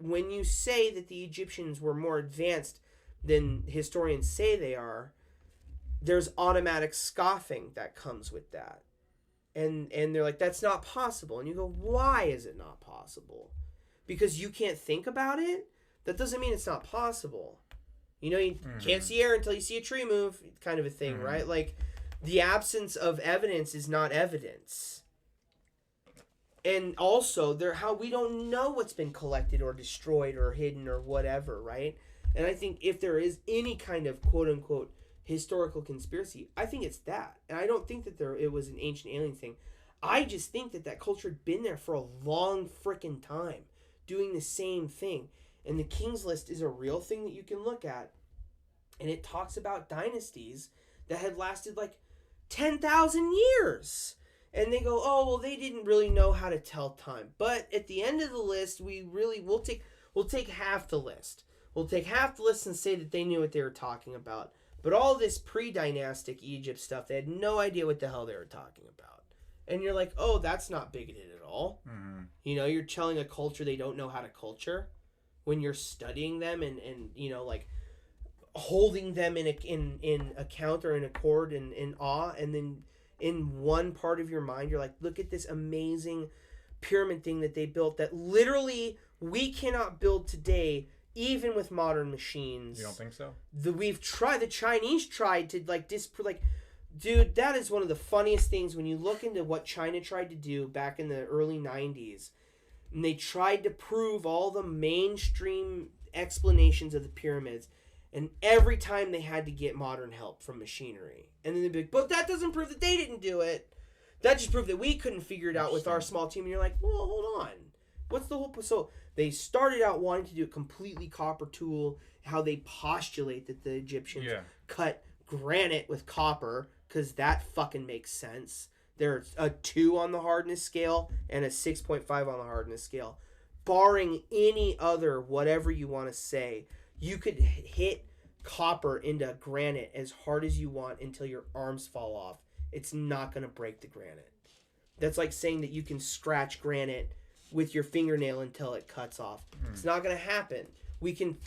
when you say that the Egyptians were more advanced than historians say they are, there's automatic scoffing that comes with that. And they're like, that's not possible. And you go, why is it not possible? Because you can't think about it? That doesn't mean it's not possible. You know, you can't see air until you see a tree move, kind of a thing, right? Like, the absence of evidence is not evidence. And also, how we don't know what's been collected or destroyed or hidden or whatever, right? And I think if there is any kind of quote-unquote historical conspiracy, I think it's that. And I don't think that it was an ancient alien thing. I just think that culture had been there for a long frickin' time, doing the same thing. And the King's List is a real thing that you can look at. And it talks about dynasties that had lasted like 10,000 years. And they go, oh, well, they didn't really know how to tell time. But at the end of the list, we'll take half the list. We'll take half the list and say that they knew what they were talking about. But all this pre-dynastic Egypt stuff, they had no idea what the hell they were talking about. And you're like, oh, that's not bigoted at all. Mm-hmm. You know, you're telling a culture they don't know how to culture when you're studying them and you know, like holding them in account or in accord and in awe. And then in one part of your mind, you're like, look at this amazing pyramid thing that they built that literally we cannot build today, even with modern machines. You don't think so? The Chinese tried to dude, that is one of the funniest things when you look into what China tried to do back in the early 90s. And they tried to prove all the mainstream explanations of the pyramids. And every time they had to get modern help from machinery. And then they'd be like, but that doesn't prove that they didn't do it. That just proved that we couldn't figure it out with our small team. And you're like, well, hold on. What's the whole... So they started out wanting to do a completely copper tool. How they postulate that the Egyptians cut granite with copper. Because that fucking makes sense. There's a 2 on the hardness scale and a 6.5 on the hardness scale. Barring any other whatever you want to say, you could hit copper into granite as hard as you want until your arms fall off. It's not going to break the granite. That's like saying that you can scratch granite with your fingernail until it cuts off. It's not going to happen. We can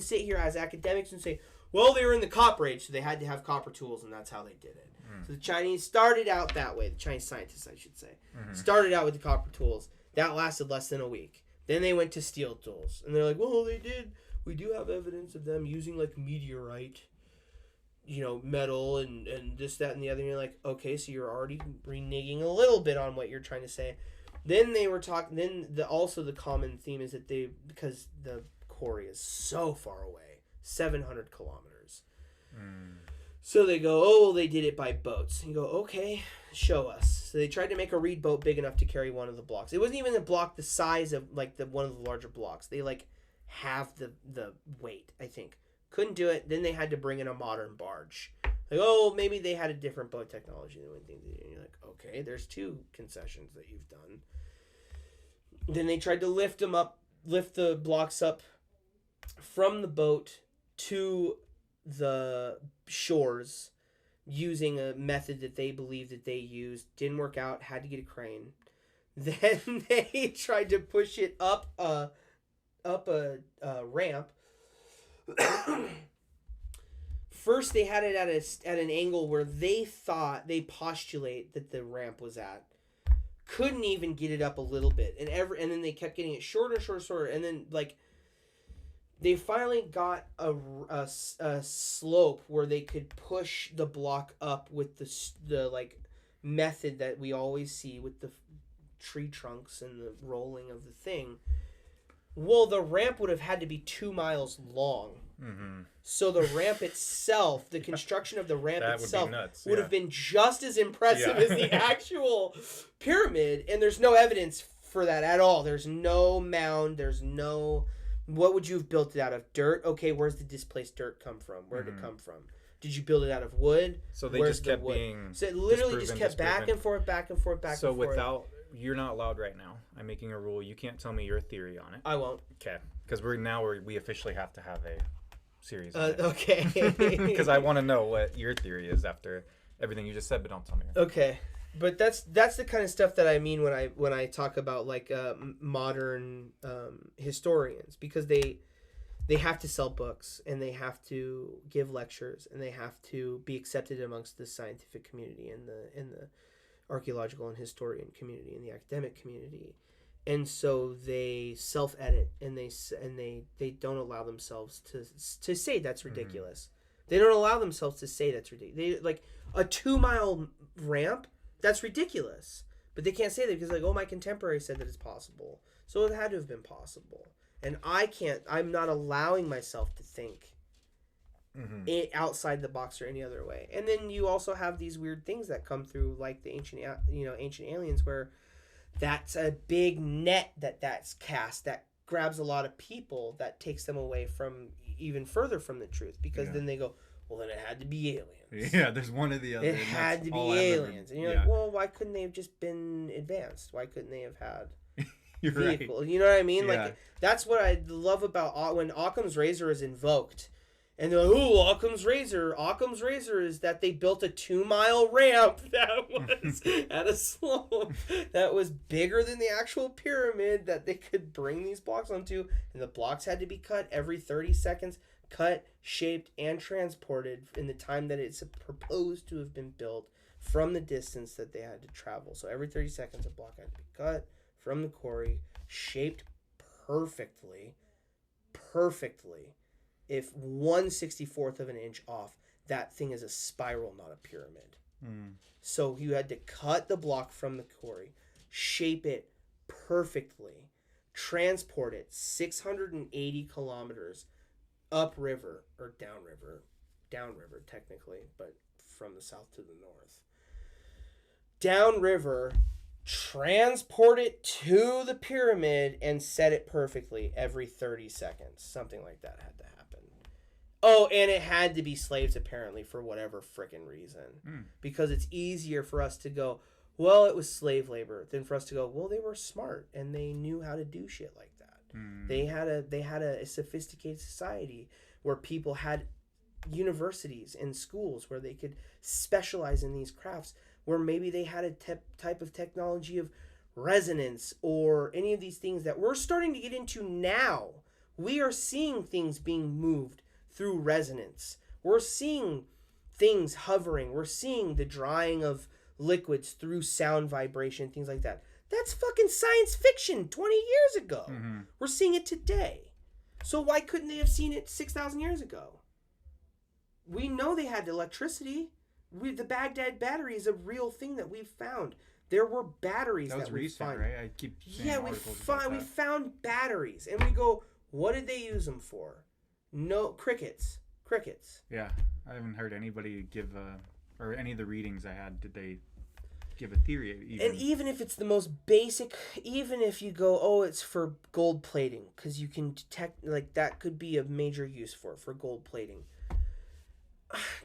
sit here as academics and say, well, they were in the Copper Age, so they had to have copper tools, and that's how they did it. So the Chinese started out that way. The Chinese scientists, I should say, started out with the copper tools. That lasted less than a week. Then they went to steel tools, and they're like, well, they did. We do have evidence of them using like meteorite, you know, metal and this, that, and the other. And you're like, okay, so you're already reneging a little bit on what you're trying to say. Then they were talking. Then also the common theme is that because the quarry is so far away, 700 kilometers. So they go, oh, well, they did it by boats. And you go, okay, show us. So they tried to make a reed boat big enough to carry one of the blocks. It wasn't even a block the size of like one of the larger blocks. They like have the weight, I think. Couldn't do it. Then they had to bring in a modern barge. Like, oh, maybe they had a different boat technology than what they did. And you're like, okay, there's 2 concessions that you've done. Then they tried to lift the blocks up from the boat to the shores using a method that they believed that they used. Didn't work out. Had to get a crane. Then they tried to push it up a ramp. First, they had it at an angle where they postulate that the ramp was at. Couldn't even get it up a little bit, and then they kept getting it shorter, and then like they finally got a slope where they could push the block up with the like method that we always see with the tree trunks and the rolling of the thing. Well, the ramp would have had to be 2 miles long. So the ramp itself, the construction of the ramp itself would have been just as impressive as the actual pyramid. And there's no evidence for that at all. There's no mound. There's no... What would you have built it out of? Dirt? Okay, where's the displaced dirt come from? Where did it come from? Did you build it out of wood? So they just kept being... So it literally just kept back and forth. So without... You're not allowed right now. I'm making a rule. You can't tell me your theory on it. I won't. Okay. Because we officially have to have a series on it. Okay. Because I want to know what your theory is after everything you just said, but don't tell me. Okay. But that's the kind of stuff that I mean when I talk about like modern historians, because they have to sell books and they have to give lectures and they have to be accepted amongst the scientific community and the archaeological and historian community and the academic community. And so they self-edit and they don't allow themselves to say that's ridiculous. They don't allow themselves to say that's ridiculous. They like a 2-mile ramp, that's ridiculous. But they can't say that because like, oh, my contemporary said that it's possible. So it had to have been possible. And I'm not allowing myself to think it outside the box or any other way. And then you also have these weird things that come through, like the ancient aliens, where that's a big net that's cast that grabs a lot of people, that takes them away from even further from the truth, because then they go, well, then it had to be aliens. Yeah, there's one or the other. It had to be aliens. And you're like, well, why couldn't they have just been advanced? Why couldn't they have had You're vehicle? right. You know what I mean? Yeah. Like, that's what I love about when Occam's razor is invoked. And they're like, oh, Occam's razor. Occam's razor is that they built a 2-mile ramp that was at a slope that was bigger than the actual pyramid that they could bring these blocks onto. And the blocks had to be cut every 30 seconds, cut, shaped, and transported in the time that it's proposed to have been built from the distance that they had to travel. So every 30 seconds, a block had to be cut from the quarry, shaped perfectly. If 1/64th of an inch off, that thing is a spiral, not a pyramid. So you had to cut the block from the quarry, shape it perfectly, transport it 680 kilometers upriver or downriver technically, but from the south to the north. Downriver, transport it to the pyramid and set it perfectly every 30 seconds. Something like that had to happen. Oh, and it had to be slaves apparently for whatever frickin' reason. Because it's easier for us to go, well, it was slave labor, than for us to go, well, they were smart and they knew how to do shit like that. They had a sophisticated society where people had universities and schools where they could specialize in these crafts, where maybe they had a type of technology of resonance or any of these things that we're starting to get into now. We are seeing things being moved through resonance. We're seeing things hovering. We're seeing the drying of liquids through sound vibration, things like that. That's fucking science fiction 20 years ago. We're seeing it today. So why couldn't they have seen it 6,000 years ago? We know they had electricity. The Baghdad battery is a real thing that we've found. There were batteries that was recent, find. right? I keep seeing articles about we that. found batteries, and we go, what did they use them for? No, crickets. Yeah, I haven't heard anybody give or any of the readings I had, did they give a theory even? And even if it's the most basic, even if you go, oh, it's for gold plating, because you can detect, like, that could be a major use for gold plating.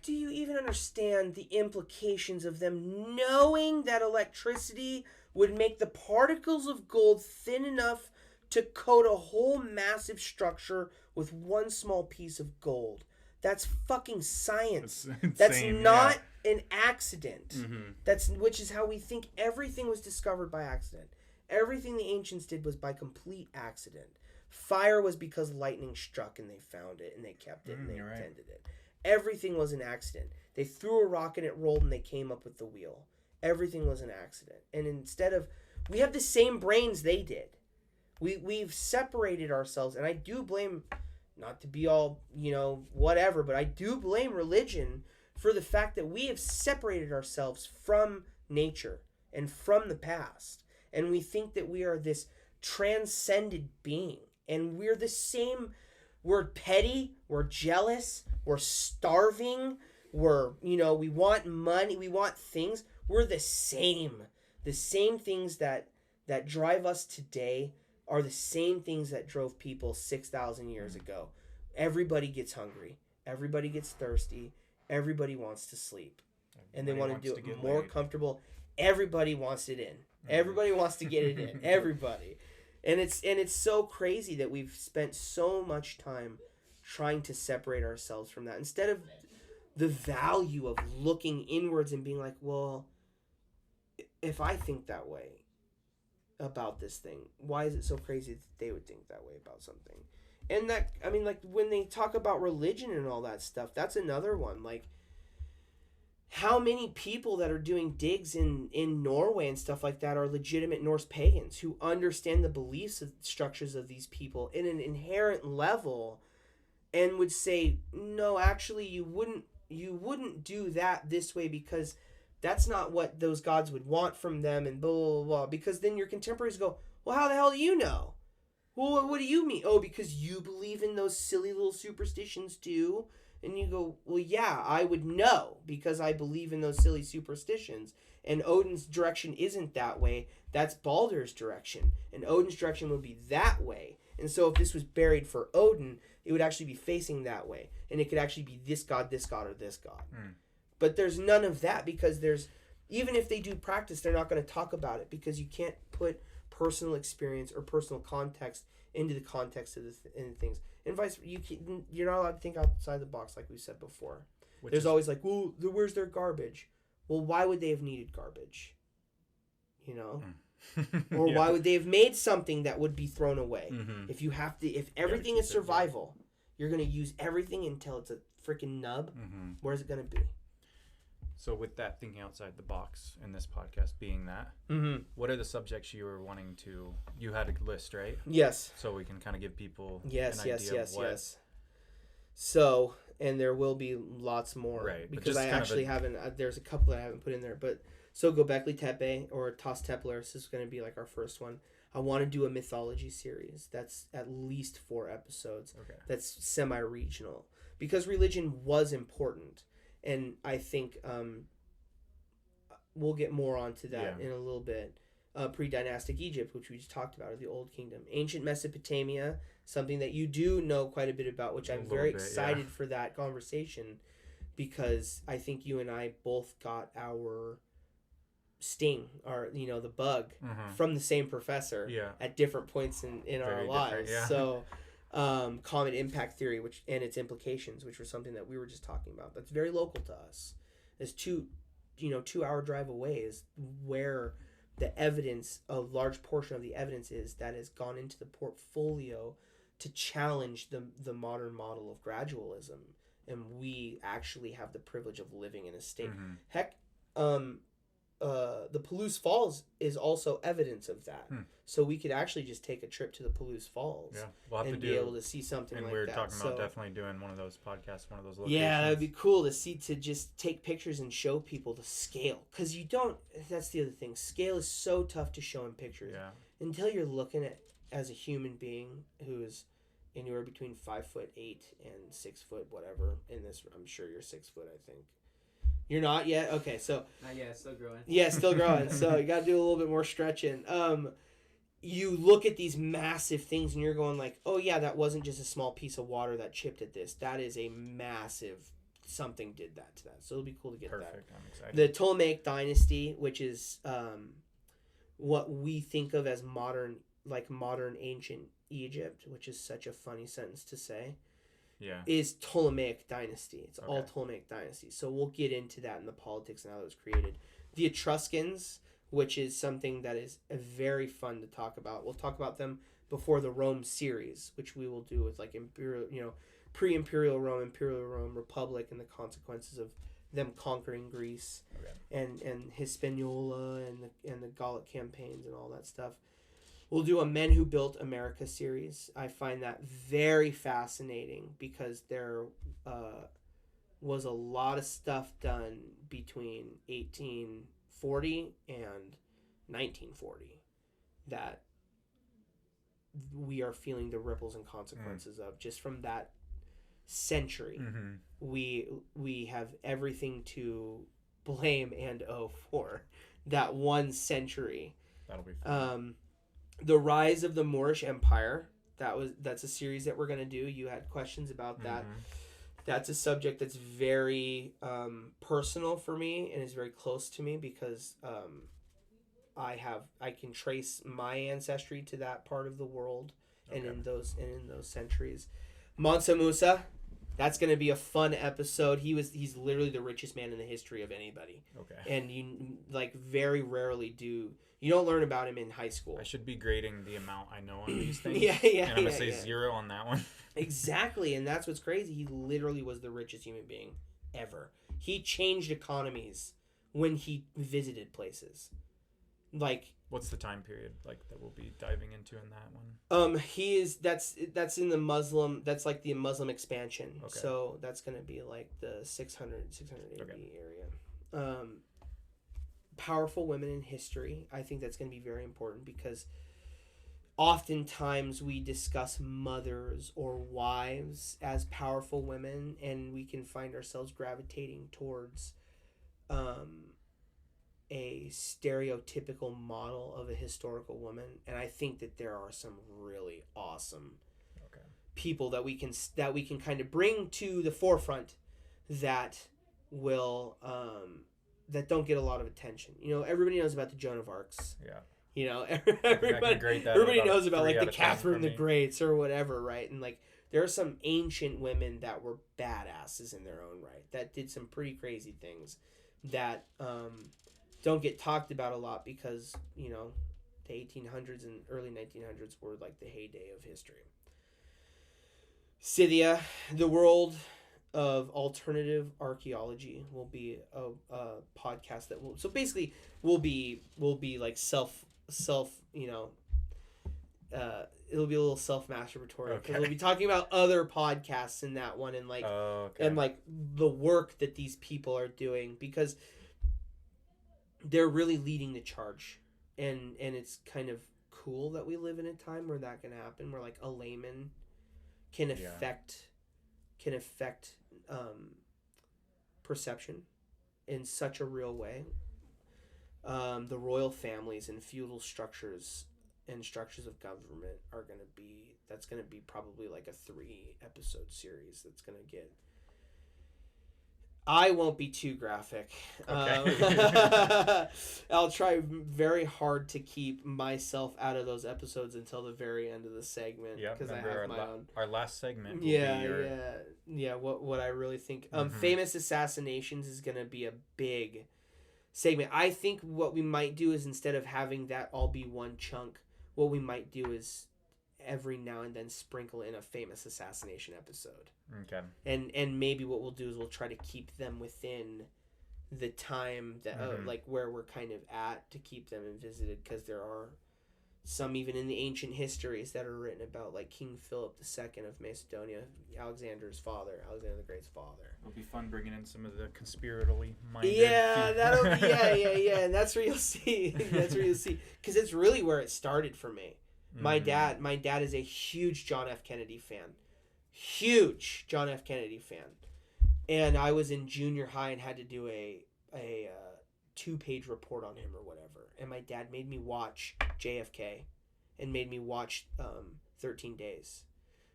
Do you even understand the implications of them knowing that electricity would make the particles of gold thin enough to coat a whole massive structure with one small piece of gold? That's fucking science. That's not an accident. Which is how we think everything was discovered by accident. Everything the ancients did was by complete accident. Fire was because lightning struck and they found it and they kept it and they tended it. Everything was an accident. They threw a rock and it rolled and they came up with the wheel. Everything was an accident. And instead of, we have the same brains they did. We've separated ourselves, and I do blame, not to be all, whatever, but I do blame religion for the fact that we have separated ourselves from nature and from the past. And we think that we are this transcended being. And we're the same. We're petty. We're jealous. We're starving. We want money. We want things. We're the same. The same things that drive us today are the same things that drove people 6,000 years ago. Everybody gets hungry. Everybody gets thirsty. Everybody wants to sleep. And they want to do it more comfortable. Everybody wants it in. Everybody wants to get it in. Everybody. And it's so crazy that we've spent so much time trying to separate ourselves from that, instead of the value of looking inwards and being like, well, if I think that way about this thing, why is it so crazy that they would think that way about something? And that, I mean, like, when they talk about religion and all that stuff, that's another one. Like, how many people that are doing digs in Norway and stuff like that are legitimate Norse pagans who understand the beliefs structures of these people in an inherent level and would say, no, actually, you wouldn't do that this way because that's not what those gods would want from them, and blah, blah, blah. Because then your contemporaries go, well, how the hell do you know? Well, what do you mean? Oh, because you believe in those silly little superstitions too? And you go, well, yeah, I would know because I believe in those silly superstitions. And Odin's direction isn't that way. That's Baldur's direction. And Odin's direction would be that way. And so if this was buried for Odin, it would actually be facing that way. And it could actually be this god, or this god. But there's none of that because even if they do practice, they're not going to talk about it because you can't put personal experience or personal context into the context of the things. And you're not allowed to think outside the box like we said before. There's always like, well, where's their garbage? Well, why would they have needed garbage? You know? Or Yeah. why would they have made something that would be thrown away? Mhm. If everything is survival, you're going to use everything until it's a freaking nub. Where's it going to be? So with that, thinking outside the box in this podcast being that, what are the subjects you were wanting to, you had a list, right? Yes. So we can kind of give people Yes. an idea of what. So, and there will be lots more. Right, but Because just I kind of actually haven't, there's a couple that I haven't put in there. But, so Göbekli Tepe or Tas Tepler, this is going to be like our first one. I want to do a mythology series. That's at least 4 episodes. Okay. That's semi-regional. Because religion was important. And I think we'll get more onto that in a little bit. Pre-dynastic Egypt, which we just talked about, or the Old Kingdom. Ancient Mesopotamia, something that you do know quite a bit about, which I'm very excited for that conversation because I think you and I both got our sting, or, the bug from the same professor at different points in our lives. So... comet impact theory, which and its implications, which were something that we were just talking about. That's very local to us. It's 2-hour drive away is where the evidence, a large portion of the evidence is that has gone into the portfolio to challenge the modern model of gradualism. And we actually have the privilege of living in a state. Heck, the Palouse Falls is also evidence of that. So we could actually just take a trip to the Palouse Falls and be able to see something like that. And we're talking about definitely doing one of those podcasts, one of those locations. Yeah, that would be cool to just take pictures and show people the scale. Because that's the other thing. Scale is so tough to show in pictures. Yeah. Until you're looking at, as a human being who is anywhere between 5'8" and 6 foot, whatever. In this, I'm sure you're 6 foot, I think. You're not yet? Okay, so... Not yet, still growing. Yeah, still growing. So you got to do a little bit more stretching. You look at these massive things and you're going like, oh yeah, that wasn't just a small piece of water that chipped at this. That is a massive... Something did that to that. So it'll be cool to get that. Perfect, I'm excited. The Ptolemaic dynasty, which is what we think of as modern ancient Egypt, which is such a funny sentence to say. Yeah. Is Ptolemaic dynasty. It's all Ptolemaic dynasty. So we'll get into that in the politics and how it was created. The Etruscans, which is something that is very fun to talk about. We'll talk about them before the Rome series, which we will do with like imperial, pre-imperial Rome, imperial Rome, Republic, and the consequences of them conquering Greece and Hispaniola and the Gallic campaigns and all that stuff. We'll do a Men Who Built America series. I find that very fascinating because there was a lot of stuff done between 1840 and 1940 that we are feeling the ripples and consequences of just from that century. We have everything to blame and owe for that one century. That'll be fun. The Rise of the Moorish Empire. That's a series that we're going to do. You had questions about that. That's a subject that's very personal for me and is very close to me because I can trace my ancestry to that part of the world and in those centuries. Mansa Musa, That's going to be a fun episode. He's literally the richest man in the history of anybody. Okay. And you like very rarely do. You don't learn about him in high school. I should be grading the amount I know on these things. Yeah. And I'm gonna say 0 on that one. Exactly, and that's what's crazy. He literally was the richest human being ever. He changed economies when he visited places. Like, what's the time period like that we'll be diving into in that one? he is that's in the Muslim. That's like the Muslim expansion. Okay. So that's gonna be like the 600 AD area. Powerful women in history. I think that's gonna be very important because oftentimes we discuss mothers or wives as powerful women, and we can find ourselves gravitating towards a stereotypical model of a historical woman. And I think that there are some really awesome people that we can kind of bring to the forefront that will that don't get a lot of attention. You know, everybody knows about the Joan of Arcs. Yeah. You know, everybody knows about like the Catherine the Greats or whatever, right? And like there are some ancient women that were badasses in their own right that did some pretty crazy things that don't get talked about a lot because, you know, the 1800s and early 1900s were like the heyday of history. Scythia, the world of alternative archaeology, will be a podcast that will will be like self you know, it'll be a little self masturbatory because we'll be talking about other podcasts in that one and like and like the work that these people are doing because they're really leading the charge, and it's kind of cool that we live in a time where that can happen, where like a layman can affect perception in such a real way. The royal families and feudal structures and structures of government are going to be probably like a 3-episode series that's going to get. I won't be too graphic. Okay. I'll try very hard to keep myself out of those episodes until the very end of the segment. Yeah, because I have my own. Our last segment. Will be What I really think. Famous assassinations is going to be a big segment. I think what we might do is instead of having that all be one chunk, what we might do is every now and then sprinkle in a famous assassination episode. Okay. And maybe what we'll do is we'll try to keep them within the time that like where we're kind of at to keep them visited, because there are some even in the ancient histories that are written about, like King Philip II of Macedonia, Alexander the Great's father. It'll be fun bringing in some of the conspiratorially minded. Yeah, that'll be and that's where you'll see. Because it's really where it started for me. My dad is a huge John F. Kennedy fan. Huge John F. Kennedy fan. And I was in junior high and had to do a 2-page report on him or whatever. And my dad made me watch JFK and made me watch 13 Days,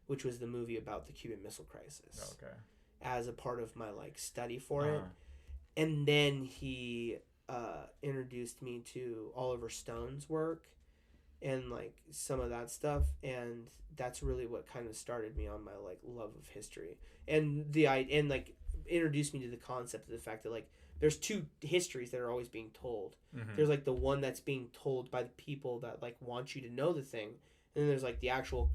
which was the movie about the Cuban Missile Crisis. Okay. As a part of my like study for it. And then he introduced me to Oliver Stone's work and like some of that stuff, and that's really what kind of started me on my like love of history and like introduced me to the concept of the fact that like there's 2 histories that are always being told. There's like the one that's being told by the people that like want you to know the thing, and then there's like the actual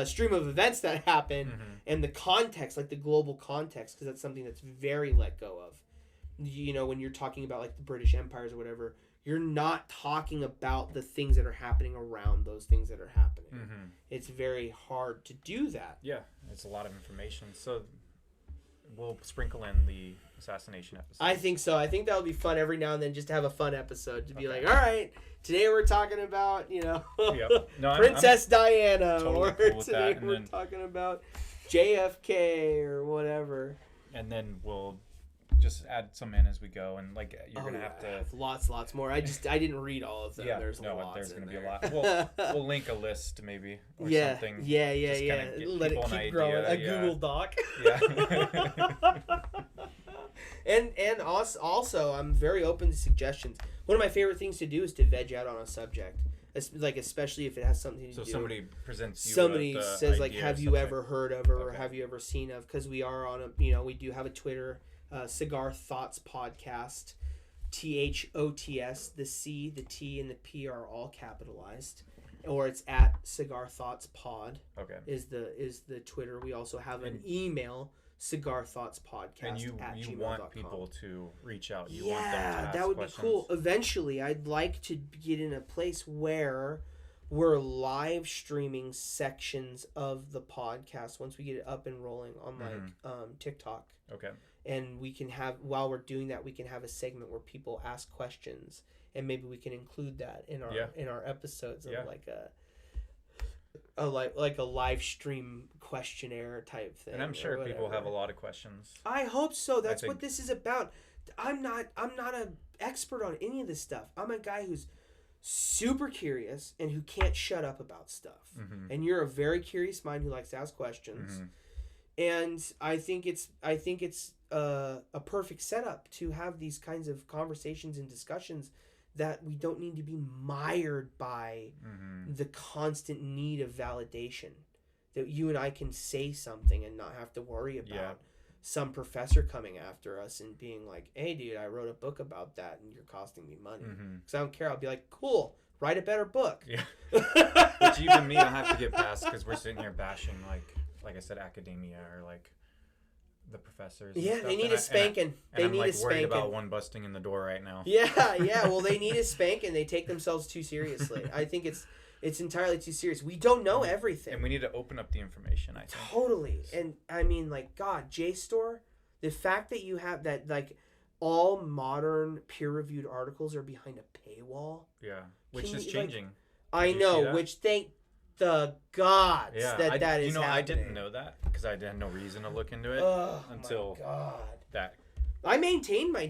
stream of events that happen and the context, like the global context, because that's something that's very let go of. You know, when you're talking about like the British empires or whatever, you're not talking about the things that are happening around those things that are happening. It's very hard to do that. Yeah, it's a lot of information. So we'll sprinkle in the assassination episode. I think so. I think that'll be fun every now and then, just to have a fun episode. To be like, all right, today we're talking about, you know, Princess Diana. Totally or cool with today that. we're talking about JFK or whatever. And then we'll just add some in as we go, and like you're gonna have to lots more. I didn't read all of them. There's gonna be a lot. We'll link a list maybe or something. Yeah. Let it keep growing. A Google Doc. Yeah. and also I'm very open to suggestions. One of my favorite things to do is to veg out on a subject, like especially if it has something to So do. somebody presents you. Somebody with says like, idea or "Have you something. ever heard of or Okay. have you ever seen of?" Because we are on a we do have a Twitter, Cigar Thots podcast, THOTS. The C, the T, and the P are all capitalized, or it's at Cigar Thots Pod. Okay. Is the Twitter. We also have an email, Cigar Thots Podcast. And you @gmail.com. want people to reach out. You want them to Yeah, ask that would questions. be cool. Eventually, I'd like to get in a place where we're live streaming sections of the podcast once we get it up and rolling on like TikTok. Okay. And we can have, while we're doing that, we can have a segment where people ask questions, and maybe we can include that in our episodes of like a live stream questionnaire type thing. And I'm sure people have a lot of questions. I hope so. That's think- what this is about. I'm not an expert on any of this stuff. I'm a guy who's super curious and who can't shut up about stuff. Mm-hmm. And you're a very curious mind who likes to ask questions. Mm-hmm. And I think it's a perfect setup to have these kinds of conversations and discussions that we don't need to be mired by the constant need of validation. That you and I can say something and not have to worry about some professor coming after us and being like, "Hey, dude, I wrote a book about that and you're costing me money." Because I don't care. I'll be like, "Cool, write a better book." Yeah. Which even me, I have to get past because we're sitting here bashing like I said, academia or like the professors. Yeah, and stuff. they need a spanking. And I'm need like a worried spanking. about one busting in the door right now. Yeah. Well, they need a spanking. They take themselves too seriously. I think it's entirely too serious. We don't know everything. And we need to open up the information, I think. Totally. And I mean, like, God, JSTOR, the fact that you have that, like, all modern peer-reviewed articles are behind a paywall. Yeah, which Can is you, changing. I you see know, that? which thank the gods that is You know, happening. I didn't know that because I had no reason to look into it until my God. that. I maintained my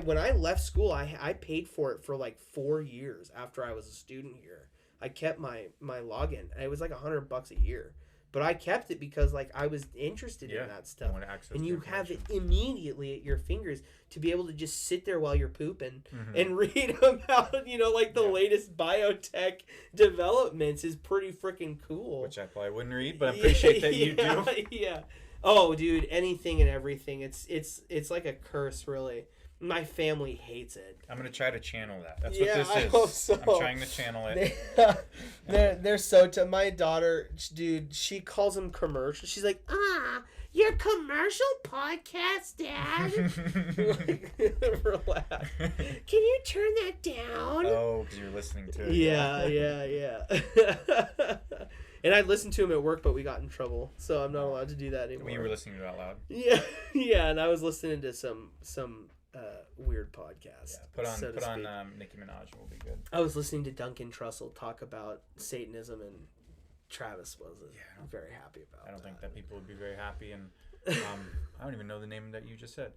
when I left school, I paid for it for like 4 years after I was a student here. I kept my login. It was like $100 a year, but I kept it because like I was interested in that stuff. want to access And the you have it information. immediately at your fingers to be able to just sit there while you're pooping and read about like the latest biotech developments is pretty freaking cool. Which I probably wouldn't read, but I appreciate that you do. Yeah. Oh, dude, anything and everything. It's like a curse, really. My family hates it. I'm gonna try to channel that. That's Yeah, what this I is. hope so. I'm trying to channel it. They're so my daughter, dude, she calls them commercials. She's like, your commercial podcast, Dad. Like, relax. Can you turn that down? Oh, because you're listening to it. Yeah. And I listened to him at work, but we got in trouble, so I'm not allowed to do that anymore. When you were listening to it out loud. Yeah, and I was listening to some weird podcast. Yeah, put on so to put on speak. Nicki Minaj will be good. I was listening to Duncan Trussell talk about Satanism, and Travis was very happy about. I don't think that people would be very happy, and I don't even know the name that you just said.